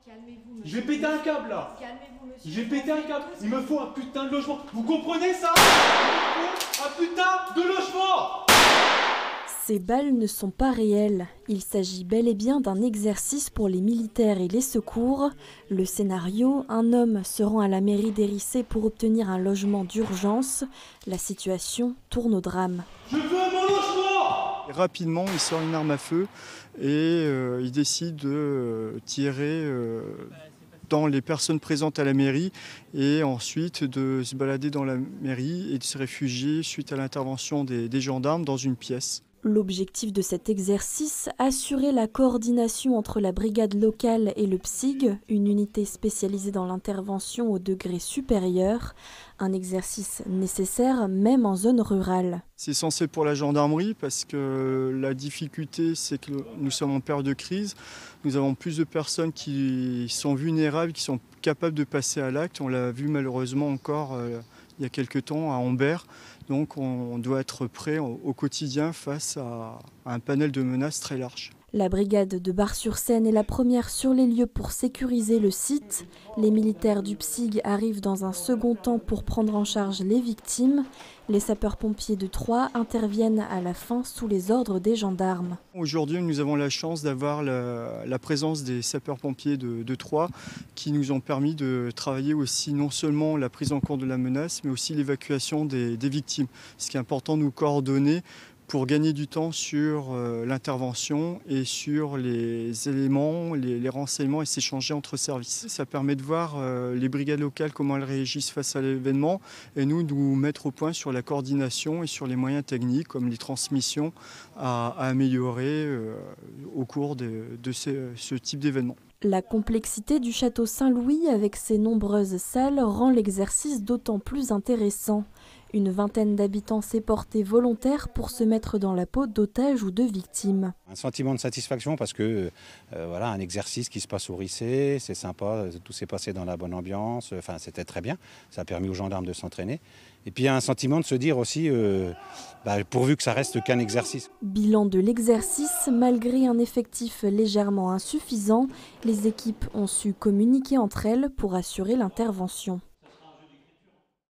Calmez-vous, Je monsieur. vais péter un câble là. Calmez-vous, monsieur. Je vais péter un câble. Il me faut un putain de logement. Vous comprenez ça? Il me faut un putain de logement. Ces balles ne sont pas réelles. Il s'agit bel et bien d'un exercice pour les militaires et les secours. Le scénario, un homme se rend à la mairie d'Hérisset pour obtenir un logement d'urgence. La situation tourne au drame. Je veux mon logement. Rapidement, il sort une arme à feu et il décide de tirer dans les personnes présentes à la mairie et ensuite de se balader dans la mairie et de se réfugier suite à l'intervention des gendarmes dans une pièce. L'objectif de cet exercice, assurer la coordination entre la brigade locale et le PSIG, une unité spécialisée dans l'intervention au degré supérieur, un exercice nécessaire même en zone rurale. C'est essentiel pour la gendarmerie parce que la difficulté, c'est que nous sommes en période de crise. Nous avons plus de personnes qui sont vulnérables, qui sont capables de passer à l'acte. On l'a vu malheureusement encore il y a quelques temps à Ambert. Donc on doit être prêt au quotidien face à un panel de menaces très large. La brigade de Bar-sur-Seine est la première sur les lieux pour sécuriser le site. Les militaires du PSIG arrivent dans un second temps pour prendre en charge les victimes. Les sapeurs-pompiers de Troyes interviennent à la fin sous les ordres des gendarmes. Aujourd'hui, nous avons la chance d'avoir la présence des sapeurs-pompiers de Troyes qui nous ont permis de travailler aussi non seulement la prise en compte de la menace, mais aussi l'évacuation des victimes. Ce qui est important de nous coordonner pour gagner du temps sur l'intervention et sur les éléments, les renseignements et s'échanger entre services. Ça permet de voir les brigades locales, comment elles réagissent face à l'événement et nous mettre au point sur la coordination et sur les moyens techniques comme les transmissions à améliorer au cours de ce type d'événement. La complexité du château Saint-Louis avec ses nombreuses salles rend l'exercice d'autant plus intéressant. Une vingtaine d'habitants s'est portée volontaire pour se mettre dans la peau d'otages ou de victimes. Un sentiment de satisfaction parce que voilà, un exercice qui se passe au Risset, c'est sympa, tout s'est passé dans la bonne ambiance, enfin, c'était très bien, ça a permis aux gendarmes de s'entraîner. Et puis il y a un sentiment de se dire aussi, pourvu que ça reste qu'un exercice. Bilan de l'exercice, malgré un effectif légèrement insuffisant, les équipes ont su communiquer entre elles pour assurer l'intervention.